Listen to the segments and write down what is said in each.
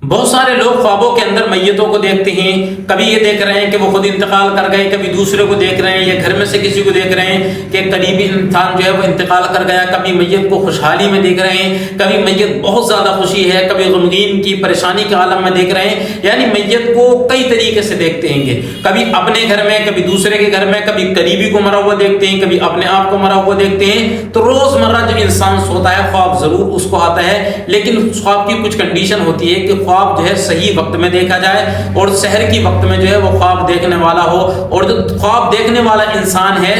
بہت سارے لوگ خوابوں کے اندر میتوں کو دیکھتے ہیں، کبھی یہ دیکھ رہے ہیں کہ وہ خود انتقال کر گئے، کبھی دوسرے کو دیکھ رہے ہیں یا گھر میں سے کسی کو دیکھ رہے ہیں کہ قریبی انسان جو ہے وہ انتقال کر گیا، کبھی میت کو خوشحالی میں دیکھ رہے ہیں، کبھی میت بہت زیادہ خوشی ہے، کبھی غمگین کی پریشانی کے عالم میں دیکھ رہے ہیں، یعنی میت کو کئی طریقے سے دیکھتے ہیں گے، کبھی اپنے گھر میں، کبھی دوسرے کے گھر میں، کبھی قریبی کو مرا ہوا دیکھتے ہیں، کبھی اپنے آپ کو مرا ہوا دیکھتے ہیں۔ تو روزمرہ جو انسان سوتا ہے خواب ضرور اس کو آتا ہے، لیکن خواب کی کچھ کنڈیشن ہوتی ہے کہ خواب جو ہے صحیح وقت میں دیکھا جائے اور سحر کی وقت میں جو ہے وہ خواب دیکھنے والا ہو، اور جو خواب دیکھنے والا انسان ہے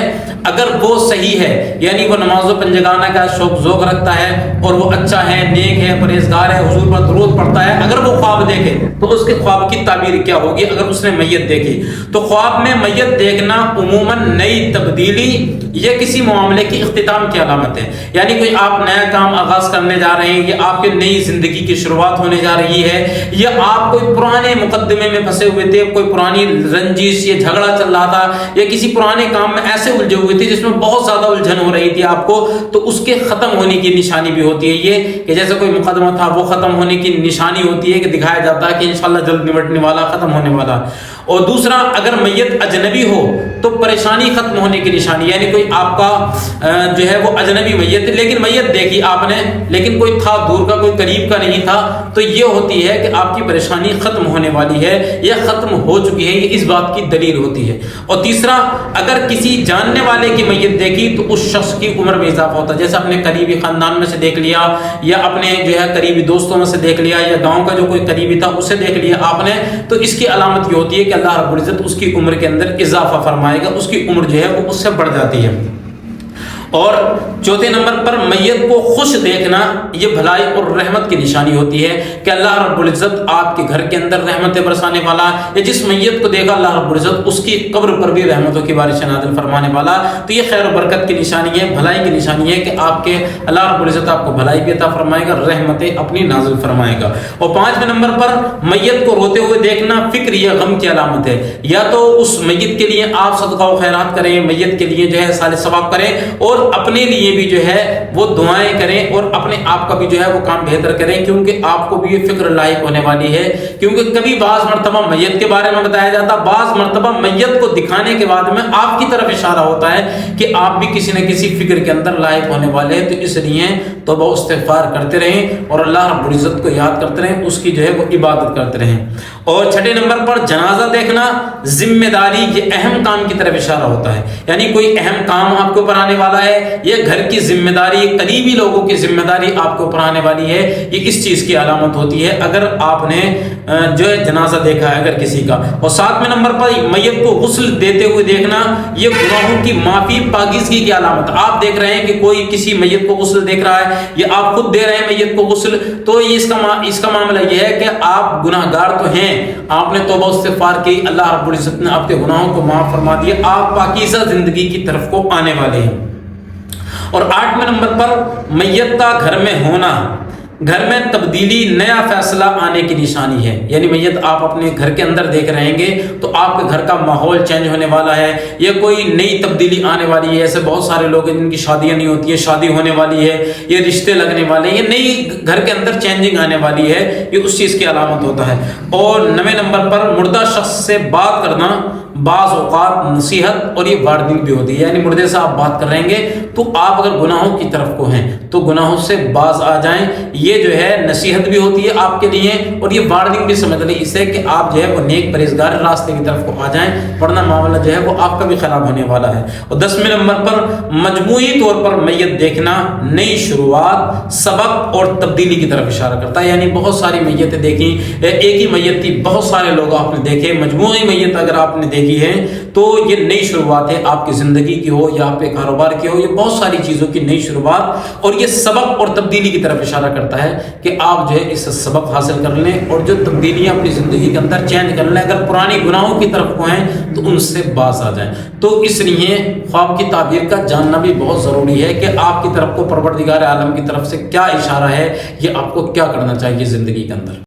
اگر وہ صحیح ہے، یعنی وہ نماز و پنجگانہ کا شوق ذوق رکھتا ہے اور وہ اچھا ہے، نیک ہے، پرہیزگار ہے، حضور پر درود پڑھتا ہے، اگر وہ خواب دیکھے تو اس کے خواب کی تعبیر کیا ہوگی اگر اس نے میت دیکھی؟ تو خواب میں میت دیکھنا عموماً نئی تبدیلی یا کسی معاملے کی اختتام کی علامت ہے، یعنی کوئی آپ نیا کام آغاز کرنے جا رہے ہیں، یا آپ کے نئی زندگی کی شروعات ہونے جا رہی ہے، یا آپ کوئی پرانے مقدمے میں پھنسے ہوئے تھے، کوئی پرانی رنجش یا جھگڑا چل رہا تھا، یا کسی پرانے کام میں ایسے الجھے ہوئے تھے جس میں بہت زیادہ الجھن ہو رہی تھی آپ کو، تو اس کے ختم ہونے کی نشانی بھی ہوتی ہے یہ کہ جیسے کوئی مقدمہ تھا وہ ختم ہونے کی نشانی ہوتی ہے، کہ دکھایا جاتا ہے کہ انشاءاللہ جلد نمٹنے والا، ختم ہونے والا۔ اور دوسرا، اگر میت اجنبی ہو تو پریشانی ختم ہونے کی نشانی، یعنی کوئی آپ کا جو ہے وہ اجنبی میت، لیکن میت دیکھی آپ نے لیکن کوئی تھا دور کا، کوئی قریب کا نہیں تھا، تو یہ ہوتی ہے کہ آپ کی پریشانی ختم ہونے والی ہے یا ختم ہو چکی ہے، یہ اس بات کی دلیل ہوتی ہے۔ اور تیسرا، اگر کسی جاننے والے کی میت دیکھی تو اس شخص کی عمر میں اضافہ ہوتا ہے، جیسے اپنے قریبی خاندان میں سے دیکھ لیا، یا اپنے جو ہے قریبی دوستوں میں سے دیکھ لیا، یا گاؤں کا جو کوئی قریبی تھا اسے دیکھ لیا آپ نے، تو اس کی علامت یہ ہوتی ہے کہ اللہ رب العزت اس کی عمر کے اندر اضافہ فرمائے گا، اس کی عمر جو ہے وہ اس سے بڑھ جاتی ہے۔ اور چوتھے نمبر پر میت کو خوش دیکھنا یہ بھلائی اور رحمت کی نشانی ہوتی ہے کہ اللہ رب العزت آپ کے گھر کے اندر رحمتیں برسانے والا، یا جس میت کو دیکھا اللہ رب العزت اس کی قبر پر بھی رحمتوں کی بارشیں نازل فرمانے والا، تو یہ خیر و برکت کی نشانی ہے، بھلائی کی نشانی ہے کہ آپ کے اللہ رب العزت آپ کو بھلائی بھی عطا فرمائے گا، رحمتیں اپنی نازل فرمائے گا۔ اور پانچویں نمبر پر میت کو روتے ہوئے دیکھنا فکر یا غم کی علامت ہے، یا تو اس میت کے لیے آپ صدقہ و خیرات کریں، میت کے لیے جو ہے صالح ثواب کریں، اور اپنے لیے بھی جو ہے وہ دعائیں کریں، اور اپنے آپ کا بھی جو ہے وہ کام بہتر کریں، کیونکہ آپ کو بھی یہ فکر لاحق ہونے والی ہے، کیونکہ کبھی بعض مرتبہ میت کے بارے میں بتایا جاتا، بعض مرتبہ میت کو دکھانے کے بعد میں آپ کی طرف اشارہ ہوتا ہے کہ آپ بھی کسی نہ کسی فکر کے اندر لاحق ہونے والے ہیں، تو اس لیے توبہ و استغفار کرتے رہیں اور اللہ رب العزت کو یاد کرتے رہیں، اس کی جو ہے وہ عبادت کرتے رہیں۔ اور چھٹے نمبر پر جنازہ دیکھنا ذمہ داری، یہ اہم کام کی طرف اشارہ ہوتا ہے، یعنی کوئی اہم کام آپ کے اوپر آنے والا ہے، یہ گھر کی ذمہ داری، قریبی لوگوں کی ذمہ داری آپ کے اوپر آنے والی ہے، یہ اس چیز کی علامت ہوتی ہے اگر آپ نے جو ہے جنازہ دیکھا ہے اگر کسی کا۔ اور ساتویں نمبر پر میت کو غسل دیتے ہوئے دیکھنا یہ گناہوں کی معافی، پاکیزگی کی علامت، آپ دیکھ رہے ہیں کہ کوئی کسی میت کو غسل دیکھ رہا ہے یا آپ خود دے رہے ہیں میت کو غسل، تو اس کا معاملہ یہ ہے کہ آپ گناہ گار تو ہیں، آپ نے توبہ استغفار کی، اللہ رب العزت نے آپ کے گناہوں کو معاف فرما دیا، آپ پاکیزہ زندگی کی طرف کو آنے والے ہیں۔ اور آٹھویں نمبر پر میت کا گھر میں ہونا، گھر میں تبدیلی، نیا فیصلہ آنے کی نشانی ہے، یعنی میت آپ اپنے گھر کے اندر دیکھ رہیں گے تو آپ کے گھر کا ماحول چینج ہونے والا ہے، یا کوئی نئی تبدیلی آنے والی ہے، ایسے بہت سارے لوگ ہیں جن کی شادیاں نہیں ہوتی ہیں، شادی ہونے والی ہے، یہ رشتے لگنے والے ہیں، یہ نئی گھر کے اندر چینجنگ آنے والی ہے، یہ اس چیز کی علامت ہوتا ہے۔ اور 9ویں نمبر پر مردہ شخص سے بات کرنا بعض اوقات نصیحت اور یہ وارننگ بھی ہوتی ہے، یعنی مردے سے آپ بات کر رہیں گے تو آپ اگر گناہوں کی طرف کو ہیں تو گناہوں سے باز آ جائیں، یہ جو ہے نصیحت بھی ہوتی ہے آپ کے لیے، اور یہ وارننگ بھی سمجھ لیں اسے کہ آپ جو ہے وہ نیک پرہیزگار راستے کی طرف کو آ جائیں، ورنہ معاملہ جو ہے وہ آپ کا بھی خراب ہونے والا ہے۔ اور 10ویں نمبر پر مجموعی طور پر میت دیکھنا نئی شروعات، سبق اور تبدیلی کی طرف اشارہ کرتا ہے، یعنی بہت ساری میتیں دیکھیں، ایک ہی میت تھی، بہت سارے لوگ آپ نے دیکھے، مجموعی میت اگر آپ نے دیکھی ہے تو یہ نئی شروعات ہے، آپ کی زندگی کی ہو یا آپ کے کاروبار کی ہو، یہ بہت ساری چیزوں کی نئی شروعات، اور یہ سبق اور تبدیلی کی طرف اشارہ کرتا ہے کہ آپ جو ہے اس سے سبق حاصل کر لیں اور جو تبدیلیاں اپنی زندگی کے اندر چینج کر لیں، اگر پرانی گناہوں کی طرف کو ہیں تو ان سے باز آ جائیں۔ تو اس لیے خواب کی تعبیر کا جاننا بھی بہت ضروری ہے کہ آپ کی طرف کو پروردگار عالم کی طرف سے کیا اشارہ ہے، یہ آپ کو کیا کرنا چاہیے زندگی کے اندر۔